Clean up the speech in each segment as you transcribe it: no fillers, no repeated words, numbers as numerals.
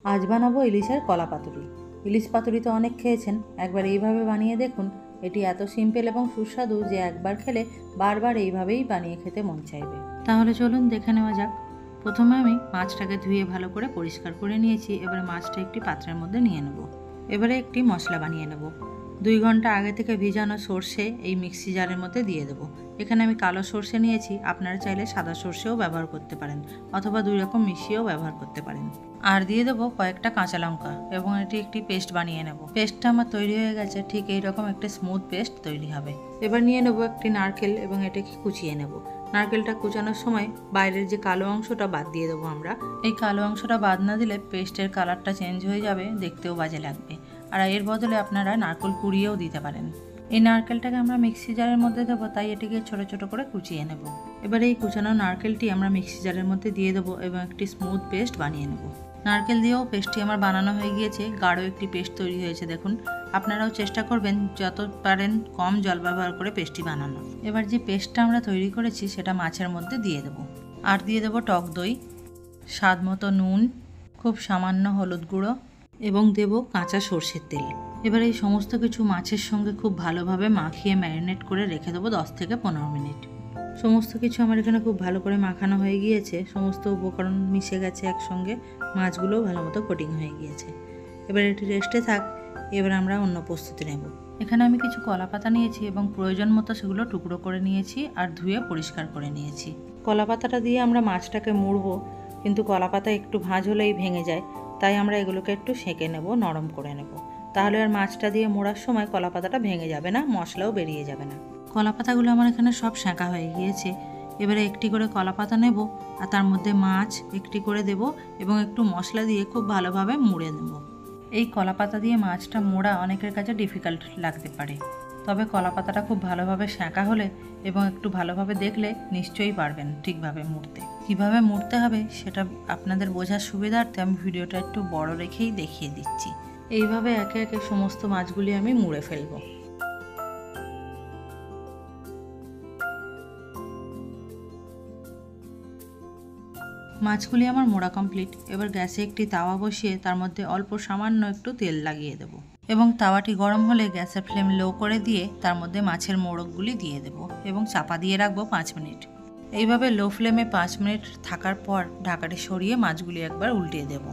আজ বানাবো ইলিশের কলা পাতুরি। ইলিশ পাতুরি তো অনেক খেয়েছেন, একবার এইভাবে বানিয়ে দেখুন। এটি এত সিম্পল এবং সুস্বাদু যে একবার খেলে বারবার এইভাবেই বানিয়ে খেতে মন চাইবে। তাহলে চলুন দেখে নেওয়া যাক। প্রথমে আমি মাছটাকে ধুয়ে ভালো করে পরিষ্কার করে নিয়েছি। এবারে মাছটা একটি পাত্রের মধ্যে নিয়ে নেব। এবারে একটি মশলা বানিয়ে নেব। 2 ঘন্টা আগে থেকে ভিজানো সর্ষে এই মিক্সি জারের মধ্যে দিয়ে দেবো। এখানে আমি কালো সর্ষে নিয়েছি, আপনারা চাইলে সাদা সর্ষেও ব্যবহার করতে পারেন অথবা 2 রকম মিশিয়েও ব্যবহার করতে পারেন। আর দিয়ে দেবো কয়েকটা কাঁচা লঙ্কা এবং এটি একটি পেস্ট বানিয়ে নেব। পেস্টটা আমার তৈরি হয়ে গেছে, ঠিক এইরকম একটা স্মুথ পেস্ট তৈরি হবে। এবার নিয়ে নেব একটি নারকেল এবং এটাকে কুচিয়ে নেব। নারকেলটা কুচানোর সময় বাইরের যে কালো অংশটা বাদ দিয়ে দেবো আমরা। এই কালো অংশটা বাদ না দিলে পেস্টের কালারটা চেঞ্জ হয়ে যাবে, দেখতেও বাজে লাগবে। আর এর বদলে আপনারা নারকেল কুড়িয়েও দিতে পারেন। এই নারকেলটাকে আমরা মিক্সি জারের মধ্যে দেবো, তাই এটিকে ছোট ছোট করে কুচিয়ে নেব। এবার এই কুচানো নারকেলটি আমরা মিক্সি জারের মধ্যে দিয়ে দেবো এবং একটি স্মুথ পেস্ট বানিয়ে নেব। নারকেল দিয়েও পেস্টটি আমার বানানো হয়ে গিয়েছে, গাঢ় একটি পেস্ট তৈরি হয়েছে দেখুন। আপনারাও চেষ্টা করবেন যত পারেন কম জল ব্যবহার করে পেস্টটি বানানো। এবার যে পেস্টটা আমরা তৈরি করেছি সেটা মাছের মধ্যে দিয়ে দেবো। আর দিয়ে দেবো টক দই, স্বাদ মতো নুন, খুব সামান্য হলুদ গুঁড়ো এবং দেব কাঁচা সর্ষের তেল। এবার এই সমস্ত কিছু মাছের সঙ্গে খুব ভালোভাবে মাখিয়ে ম্যারিনেট করে রেখে দেবো 10 থেকে 15 মিনিট। সমস্ত কিছু আমার এখানে খুব ভালো করে মাখানো হয়ে গিয়েছে, সমস্ত উপকরণ মিশে গেছে একসঙ্গে, মাছগুলোও ভালো মতো কোটিং হয়ে গিয়েছে। এবার এটি রেস্টে থাক। এবার আমরা অন্য প্রস্তুতি নেব। এখানে আমি কিছু কলা পাতা নিয়েছি এবং প্রয়োজন মতো সেগুলো টুকরো করে নিয়েছি আর ধুয়ে পরিষ্কার করে নিয়েছি। কলা পাতাটা দিয়ে আমরা মাছটাকে মুড়বো, কিন্তু কলা পাতা একটু ভাঁজ হলেই ভেঙে যায়, তাই আমরা এগুলোকে একটু সেঁকে নেব, নরম করে নেব। তাহলে আর মাছটা দিয়ে মোড়ার সময় কলা পাতাটা ভেঙে যাবে না, মশলাও বেরিয়ে যাবে না। কলা পাতাগুলো আমার এখানে সব সেঁকা হয়ে গিয়েছে। এবারে একটি করে কলা পাতা নেব আর তার মধ্যে মাছ একটি করে দেব এবং একটু মশলা দিয়ে খুব ভালোভাবে মুড়ে নেব। এই কলা পাতা দিয়ে মাছটা মোড়া অনেকের কাছে ডিফিকাল্ট লাগতে পারে, তবে কলা পাতাটা খুব ভালোভাবে সেঁকা হলে এবং একটু ভালোভাবে দেখলে নিশ্চয়ই পারবেন ঠিকভাবে মুড়তে। কীভাবে মুড়তে হবে সেটা আপনাদের বোঝার সুবিধার্থে আমি ভিডিওটা একটু বড় রেখেই দেখিয়ে দিচ্ছি। এইভাবে একে একে সমস্ত মাছগুলি আমি মুড়ে ফেলবো। মাছগুলি আমার মোড়া কমপ্লিট। এবার গ্যাসে একটি তাওয়া বসিয়ে তার মধ্যে অল্প সামান্য একটু তেল লাগিয়ে দেব এবং তাওয়াটি গরম হলে গ্যাসের ফ্লেম লো করে দিয়ে তার মধ্যে মাছের মোড়কগুলি দিয়ে দেব এবং চাপা দিয়ে রাখবো 5 মিনিট। এইভাবে লো ফ্লেমে 5 মিনিট থাকার পর ঢাকাটি সরিয়ে মাছগুলি একবার উল্টিয়ে দেব।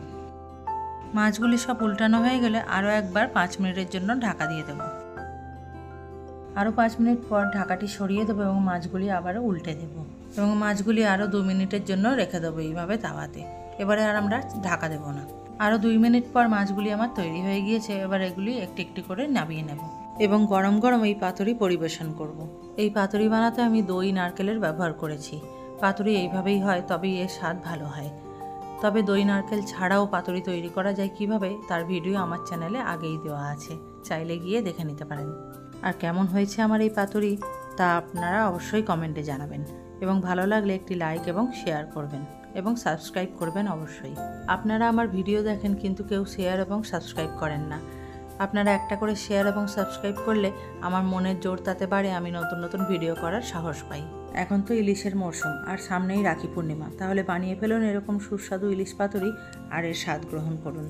মাছগুলি সব উল্টানো হয়ে গেলে আরও একবার 5 মিনিটের জন্য ঢাকা দিয়ে দেব। আরও 5 মিনিট পর ঢাকাটি সরিয়ে দেবো এবং মাছগুলি আবারও উল্টে দেব এবং মাছগুলি আরও 2 মিনিটের জন্য রেখে দেবো এইভাবে তাওয়াতে। এবারে আর আমরা ঢাকা দেব না। আরও 2 মিনিট পর মাছগুলি আমার তৈরি হয়ে গিয়েছে। এবার এগুলি একটি একটি করে নামিয়ে নেব এবং গরম গরম এই পাতুরি পরিবেশন করব। এই পাতুরি বানাতে আমি দই নারকেলের ব্যবহার করেছি। পাতুরি এইভাবেই হয়, তবেই এর স্বাদ ভালো হয়। তবে দই নারকেল ছাড়াও পাতুরি তৈরি করা যায় কিভাবে, তার ভিডিও আমার চ্যানেলে আগেই দেওয়া আছে, চাইলে গিয়ে দেখে নিতে পারেন। আর কেমন হয়েছে আমার এই পাতুরি তা আপনারা অবশ্যই কমেন্টে জানাবেন এবং ভালো লাগলে একটি লাইক এবং শেয়ার করবেন এবং সাবস্ক্রাইব করবেন অবশ্যই। আপনারা আমার ভিডিও দেখেন কিন্তু কেউ শেয়ার এবং সাবস্ক্রাইব করেন না। আপনারা একটা করে শেয়ার এবং সাবস্ক্রাইব করলে আমার মনের জোর তাতে বাড়ে, আমি নতুন নতুন ভিডিও করার সাহস পাই। এখন তো ইলিশের মরশুম আর সামনেই রাখি পূর্ণিমা, তাহলে বানিয়ে ফেলুন এরকম সুস্বাদু ইলিশ পাতুরি আর এর স্বাদ গ্রহণ করুন।